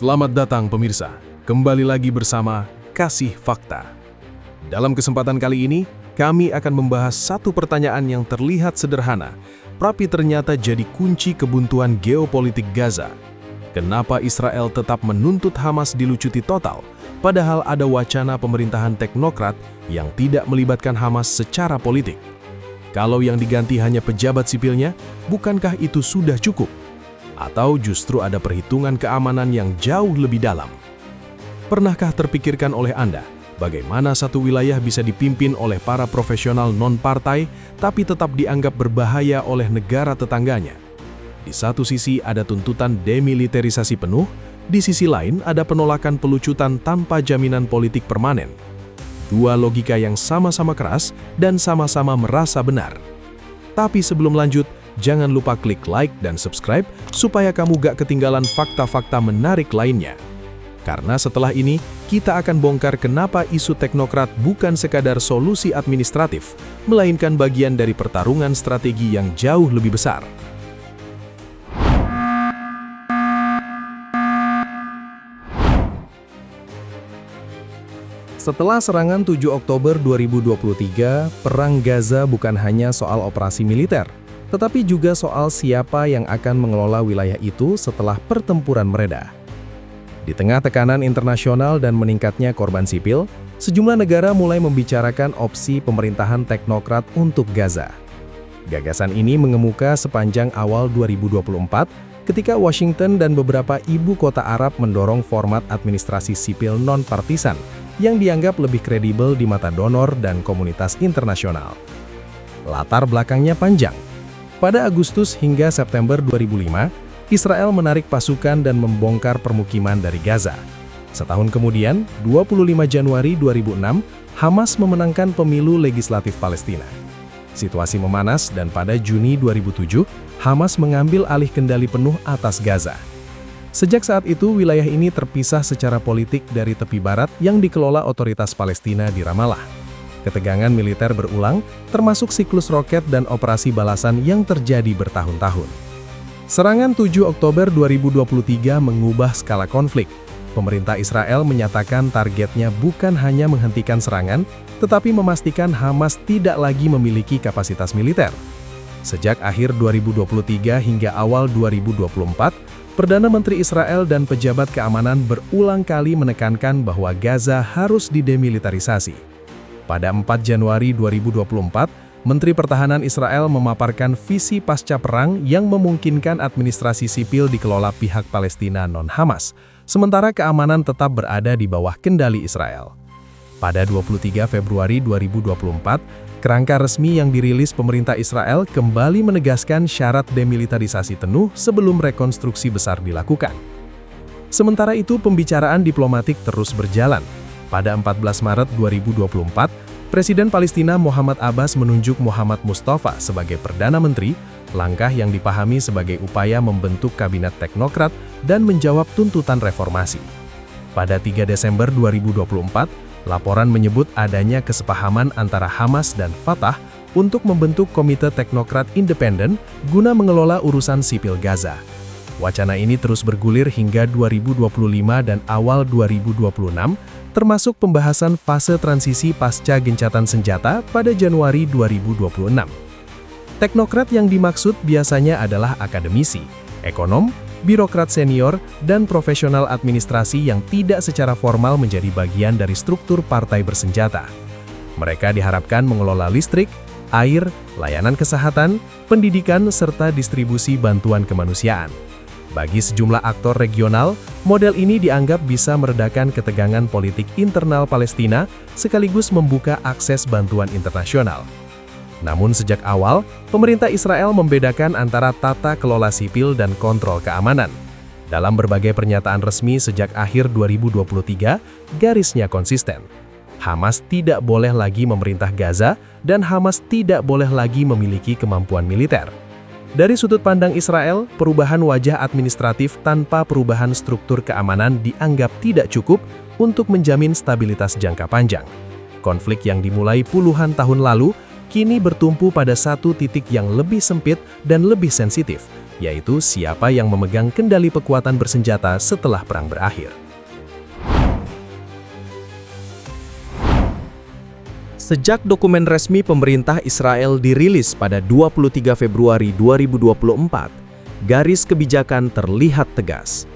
Selamat datang pemirsa, kembali lagi bersama Kasih Fakta. Dalam kesempatan kali ini, kami akan membahas satu pertanyaan yang terlihat sederhana, tapi ternyata jadi kunci kebuntuan geopolitik Gaza. Kenapa Israel tetap menuntut Hamas dilucuti total, padahal ada wacana pemerintahan teknokrat yang tidak melibatkan Hamas secara politik? Kalau yang diganti hanya pejabat sipilnya, bukankah itu sudah cukup? Atau justru ada perhitungan keamanan yang jauh lebih dalam? Pernahkah terpikirkan oleh Anda, bagaimana satu wilayah bisa dipimpin oleh para profesional non-partai, tapi tetap dianggap berbahaya oleh negara tetangganya? Di satu sisi ada tuntutan demilitarisasi penuh, di sisi lain ada penolakan pelucutan tanpa jaminan politik permanen. Dua logika yang sama-sama keras dan sama-sama merasa benar. Tapi sebelum lanjut, jangan lupa klik like dan subscribe supaya kamu gak ketinggalan fakta-fakta menarik lainnya. Karena setelah ini, kita akan bongkar kenapa isu teknokrat bukan sekadar solusi administratif, melainkan bagian dari pertarungan strategi yang jauh lebih besar. Setelah serangan 7 Oktober 2023, Perang Gaza bukan hanya soal operasi militer, tetapi juga soal siapa yang akan mengelola wilayah itu setelah pertempuran mereda. Di tengah tekanan internasional dan meningkatnya korban sipil, sejumlah negara mulai membicarakan opsi pemerintahan teknokrat untuk Gaza. Gagasan ini mengemuka sepanjang awal 2024 ketika Washington dan beberapa ibu kota Arab mendorong format administrasi sipil non-partisan yang dianggap lebih kredibel di mata donor dan komunitas internasional. Latar belakangnya panjang. Pada Agustus hingga September 2005, Israel menarik pasukan dan membongkar permukiman dari Gaza. Setahun kemudian, 25 Januari 2006, Hamas memenangkan pemilu legislatif Palestina. Situasi memanas dan pada Juni 2007, Hamas mengambil alih kendali penuh atas Gaza. Sejak saat itu, wilayah ini terpisah secara politik dari tepi barat yang dikelola otoritas Palestina di Ramallah. Ketegangan militer berulang, termasuk siklus roket dan operasi balasan yang terjadi bertahun-tahun. Serangan 7 Oktober 2023 mengubah skala konflik. Pemerintah Israel menyatakan targetnya bukan hanya menghentikan serangan, tetapi memastikan Hamas tidak lagi memiliki kapasitas militer. Sejak akhir 2023 hingga awal 2024, Perdana Menteri Israel dan pejabat keamanan berulang kali menekankan bahwa Gaza harus didemilitarisasi. Pada 4 Januari 2024, Menteri Pertahanan Israel memaparkan visi pasca perang yang memungkinkan administrasi sipil dikelola pihak Palestina non-Hamas, sementara keamanan tetap berada di bawah kendali Israel. Pada 23 Februari 2024, kerangka resmi yang dirilis pemerintah Israel kembali menegaskan syarat demilitarisasi penuh sebelum rekonstruksi besar dilakukan. Sementara itu, pembicaraan diplomatik terus berjalan. Pada 14 Maret 2024, Presiden Palestina Muhammad Abbas menunjuk Muhammad Mustafa sebagai Perdana Menteri, langkah yang dipahami sebagai upaya membentuk kabinet teknokrat dan menjawab tuntutan reformasi. Pada 3 Desember 2024, laporan menyebut adanya kesepahaman antara Hamas dan Fatah untuk membentuk komite teknokrat independen guna mengelola urusan sipil Gaza. Wacana ini terus bergulir hingga 2025 dan awal 2026, termasuk pembahasan fase transisi pasca gencatan senjata pada Januari 2026. Teknokrat yang dimaksud biasanya adalah akademisi, ekonom, birokrat senior, dan profesional administrasi yang tidak secara formal menjadi bagian dari struktur partai bersenjata. Mereka diharapkan mengelola listrik, air, layanan kesehatan, pendidikan, serta distribusi bantuan kemanusiaan. Bagi sejumlah aktor regional, model ini dianggap bisa meredakan ketegangan politik internal Palestina sekaligus membuka akses bantuan internasional. Namun sejak awal, pemerintah Israel membedakan antara tata kelola sipil dan kontrol keamanan. Dalam berbagai pernyataan resmi sejak akhir 2023, garisnya konsisten. Hamas tidak boleh lagi memerintah Gaza dan Hamas tidak boleh lagi memiliki kemampuan militer. Dari sudut pandang Israel, perubahan wajah administratif tanpa perubahan struktur keamanan dianggap tidak cukup untuk menjamin stabilitas jangka panjang. Konflik yang dimulai puluhan tahun lalu kini bertumpu pada satu titik yang lebih sempit dan lebih sensitif, yaitu siapa yang memegang kendali kekuatan bersenjata setelah perang berakhir. Sejak dokumen resmi pemerintah Israel dirilis pada 23 Februari 2024, garis kebijakan terlihat tegas.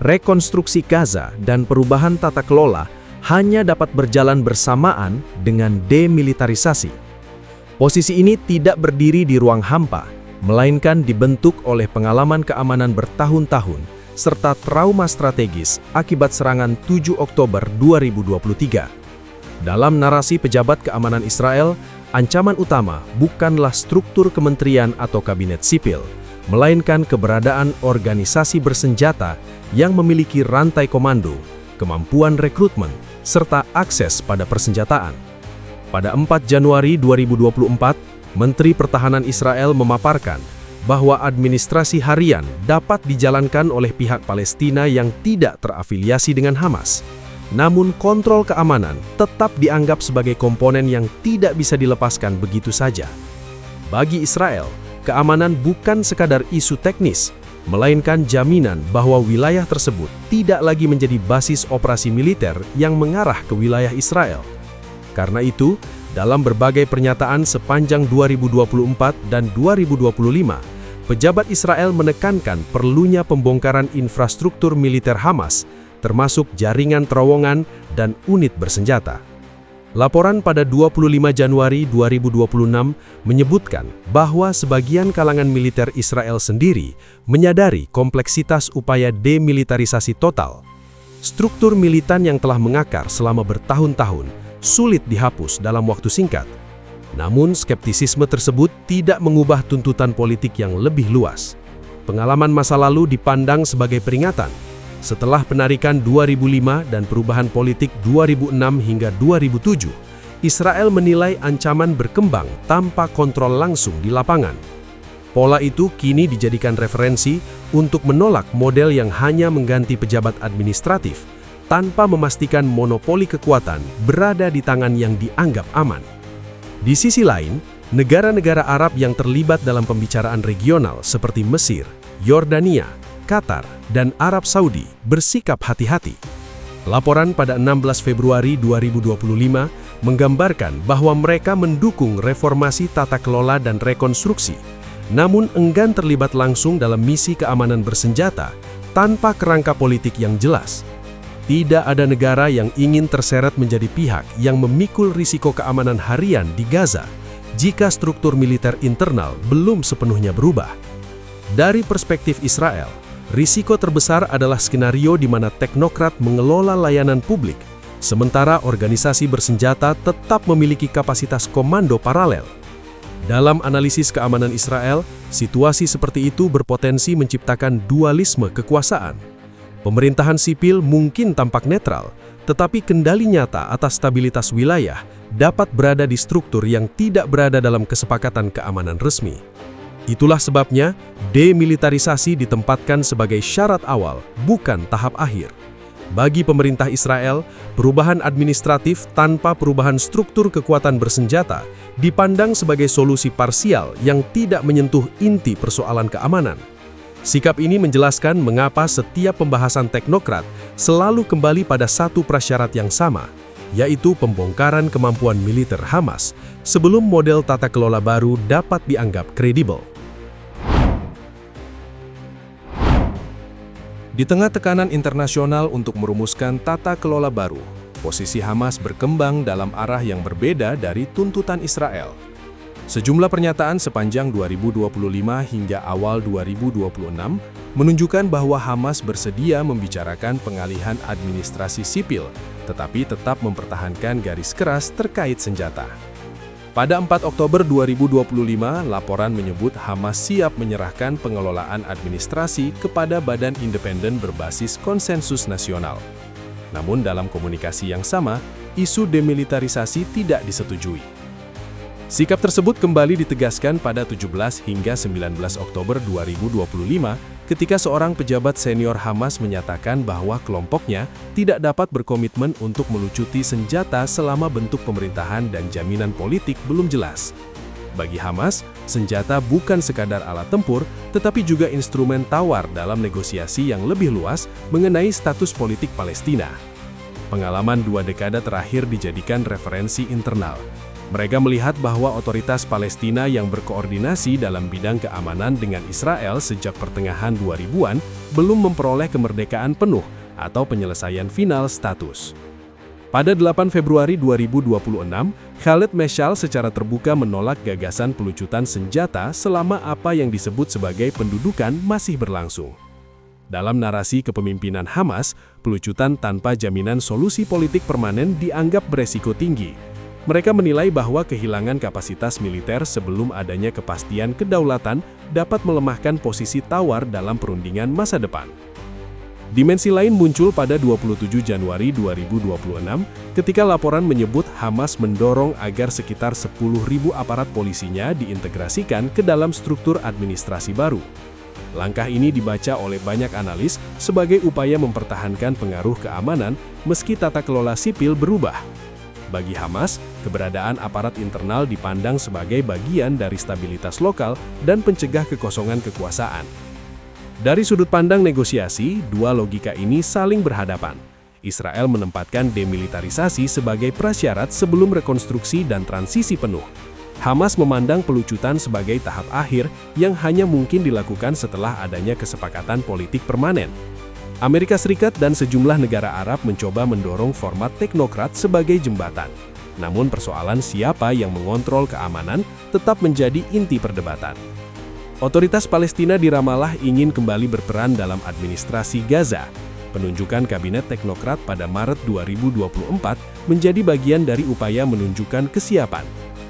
Rekonstruksi Gaza dan perubahan tata kelola hanya dapat berjalan bersamaan dengan demilitarisasi. Posisi ini tidak berdiri di ruang hampa, melainkan dibentuk oleh pengalaman keamanan bertahun-tahun serta trauma strategis akibat serangan 7 Oktober 2023. Dalam narasi pejabat keamanan Israel, ancaman utama bukanlah struktur kementerian atau kabinet sipil, melainkan keberadaan organisasi bersenjata yang memiliki rantai komando, kemampuan rekrutmen, serta akses pada persenjataan. Pada 4 Januari 2024, Menteri Pertahanan Israel memaparkan bahwa administrasi harian dapat dijalankan oleh pihak Palestina yang tidak terafiliasi dengan Hamas. Namun kontrol keamanan tetap dianggap sebagai komponen yang tidak bisa dilepaskan begitu saja. Bagi Israel, keamanan bukan sekadar isu teknis, melainkan jaminan bahwa wilayah tersebut tidak lagi menjadi basis operasi militer yang mengarah ke wilayah Israel. Karena itu, dalam berbagai pernyataan sepanjang 2024 dan 2025, pejabat Israel menekankan perlunya pembongkaran infrastruktur militer Hamas, termasuk jaringan terowongan dan unit bersenjata. Laporan pada 25 Januari 2026 menyebutkan bahwa sebagian kalangan militer Israel sendiri menyadari kompleksitas upaya demilitarisasi total. Struktur militan yang telah mengakar selama bertahun-tahun sulit dihapus dalam waktu singkat. Namun, skeptisisme tersebut tidak mengubah tuntutan politik yang lebih luas. Pengalaman masa lalu dipandang sebagai peringatan. Setelah penarikan 2005 dan perubahan politik 2006 hingga 2007, Israel menilai ancaman berkembang tanpa kontrol langsung di lapangan. Pola itu kini dijadikan referensi untuk menolak model yang hanya mengganti pejabat administratif tanpa memastikan monopoli kekuatan berada di tangan yang dianggap aman. Di sisi lain, negara-negara Arab yang terlibat dalam pembicaraan regional seperti Mesir, Yordania, Qatar, dan Arab Saudi bersikap hati-hati. Laporan pada 16 Februari 2025 menggambarkan bahwa mereka mendukung reformasi tata kelola dan rekonstruksi, namun enggan terlibat langsung dalam misi keamanan bersenjata tanpa kerangka politik yang jelas. Tidak ada negara yang ingin terseret menjadi pihak yang memikul risiko keamanan harian di Gaza jika struktur militer internal belum sepenuhnya berubah. Dari perspektif Israel, risiko terbesar adalah skenario di mana teknokrat mengelola layanan publik, sementara organisasi bersenjata tetap memiliki kapasitas komando paralel. Dalam analisis keamanan Israel, situasi seperti itu berpotensi menciptakan dualisme kekuasaan. Pemerintahan sipil mungkin tampak netral, tetapi kendali nyata atas stabilitas wilayah dapat berada di struktur yang tidak berada dalam kesepakatan keamanan resmi. Itulah sebabnya, demilitarisasi ditempatkan sebagai syarat awal, bukan tahap akhir. Bagi pemerintah Israel, perubahan administratif tanpa perubahan struktur kekuatan bersenjata dipandang sebagai solusi parsial yang tidak menyentuh inti persoalan keamanan. Sikap ini menjelaskan mengapa setiap pembahasan teknokrat selalu kembali pada satu prasyarat yang sama, yaitu pembongkaran kemampuan militer Hamas sebelum model tata kelola baru dapat dianggap kredibel. Di tengah tekanan internasional untuk merumuskan tata kelola baru, posisi Hamas berkembang dalam arah yang berbeda dari tuntutan Israel. Sejumlah pernyataan sepanjang 2025 hingga awal 2026 menunjukkan bahwa Hamas bersedia membicarakan pengalihan administrasi sipil, tetapi tetap mempertahankan garis keras terkait senjata. Pada 4 Oktober 2025, laporan menyebut Hamas siap menyerahkan pengelolaan administrasi kepada badan independen berbasis konsensus nasional. Namun dalam komunikasi yang sama, isu demilitarisasi tidak disetujui. Sikap tersebut kembali ditegaskan pada 17 hingga 19 Oktober 2025 ketika seorang pejabat senior Hamas menyatakan bahwa kelompoknya tidak dapat berkomitmen untuk melucuti senjata selama bentuk pemerintahan dan jaminan politik belum jelas. Bagi Hamas, senjata bukan sekadar alat tempur, tetapi juga instrumen tawar dalam negosiasi yang lebih luas mengenai status politik Palestina. Pengalaman 2 dekade terakhir dijadikan referensi internal. Mereka melihat bahwa otoritas Palestina yang berkoordinasi dalam bidang keamanan dengan Israel sejak pertengahan 2000-an belum memperoleh kemerdekaan penuh atau penyelesaian final status. Pada 8 Februari 2026, Khaled Meshal secara terbuka menolak gagasan pelucutan senjata selama apa yang disebut sebagai pendudukan masih berlangsung. Dalam narasi kepemimpinan Hamas, pelucutan tanpa jaminan solusi politik permanen dianggap beresiko tinggi. Mereka menilai bahwa kehilangan kapasitas militer sebelum adanya kepastian kedaulatan dapat melemahkan posisi tawar dalam perundingan masa depan. Dimensi lain muncul pada 27 Januari 2026 ketika laporan menyebut Hamas mendorong agar sekitar 10.000 aparat polisinya diintegrasikan ke dalam struktur administrasi baru. Langkah ini dibaca oleh banyak analis sebagai upaya mempertahankan pengaruh keamanan meski tata kelola sipil berubah. Bagi Hamas, keberadaan aparat internal dipandang sebagai bagian dari stabilitas lokal dan pencegah kekosongan kekuasaan. Dari sudut pandang negosiasi, 2 logika ini saling berhadapan. Israel menempatkan demilitarisasi sebagai prasyarat sebelum rekonstruksi dan transisi penuh. Hamas memandang pelucutan sebagai tahap akhir yang hanya mungkin dilakukan setelah adanya kesepakatan politik permanen. Amerika Serikat dan sejumlah negara Arab mencoba mendorong format teknokrat sebagai jembatan. Namun persoalan siapa yang mengontrol keamanan tetap menjadi inti perdebatan. Otoritas Palestina di Ramallah ingin kembali berperan dalam administrasi Gaza. Penunjukan kabinet teknokrat pada Maret 2024 menjadi bagian dari upaya menunjukkan kesiapan.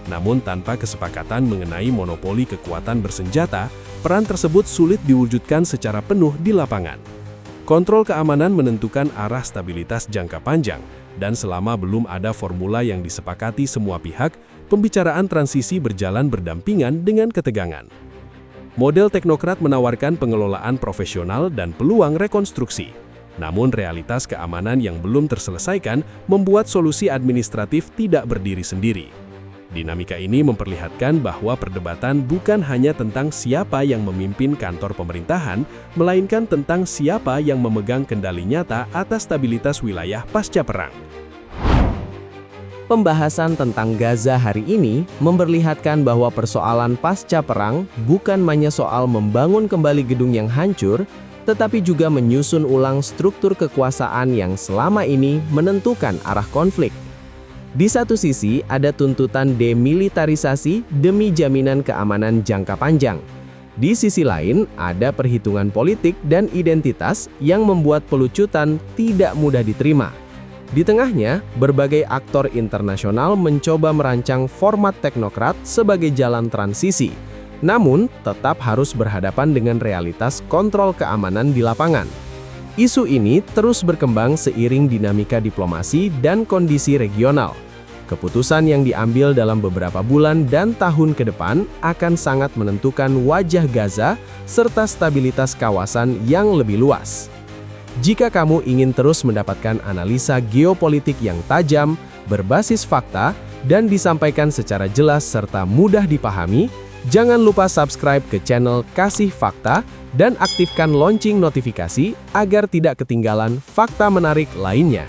Namun tanpa kesepakatan mengenai monopoli kekuatan bersenjata, peran tersebut sulit diwujudkan secara penuh di lapangan. Kontrol keamanan menentukan arah stabilitas jangka panjang, dan selama belum ada formula yang disepakati semua pihak, pembicaraan transisi berjalan berdampingan dengan ketegangan. Model teknokrat menawarkan pengelolaan profesional dan peluang rekonstruksi. Namun realitas keamanan yang belum terselesaikan membuat solusi administratif tidak berdiri sendiri. Dinamika ini memperlihatkan bahwa perdebatan bukan hanya tentang siapa yang memimpin kantor pemerintahan, melainkan tentang siapa yang memegang kendali nyata atas stabilitas wilayah pasca perang. Pembahasan tentang Gaza hari ini memperlihatkan bahwa persoalan pasca perang bukan hanya soal membangun kembali gedung yang hancur, tetapi juga menyusun ulang struktur kekuasaan yang selama ini menentukan arah konflik. Di satu sisi, ada tuntutan demilitarisasi demi jaminan keamanan jangka panjang. Di sisi lain, ada perhitungan politik dan identitas yang membuat pelucutan tidak mudah diterima. Di tengahnya, berbagai aktor internasional mencoba merancang format teknokrat sebagai jalan transisi, namun tetap harus berhadapan dengan realitas kontrol keamanan di lapangan. Isu ini terus berkembang seiring dinamika diplomasi dan kondisi regional. Keputusan yang diambil dalam beberapa bulan dan tahun ke depan akan sangat menentukan wajah Gaza serta stabilitas kawasan yang lebih luas. Jika kamu ingin terus mendapatkan analisa geopolitik yang tajam, berbasis fakta, dan disampaikan secara jelas serta mudah dipahami, jangan lupa subscribe ke channel Kasih Fakta dan aktifkan lonceng notifikasi agar tidak ketinggalan fakta menarik lainnya.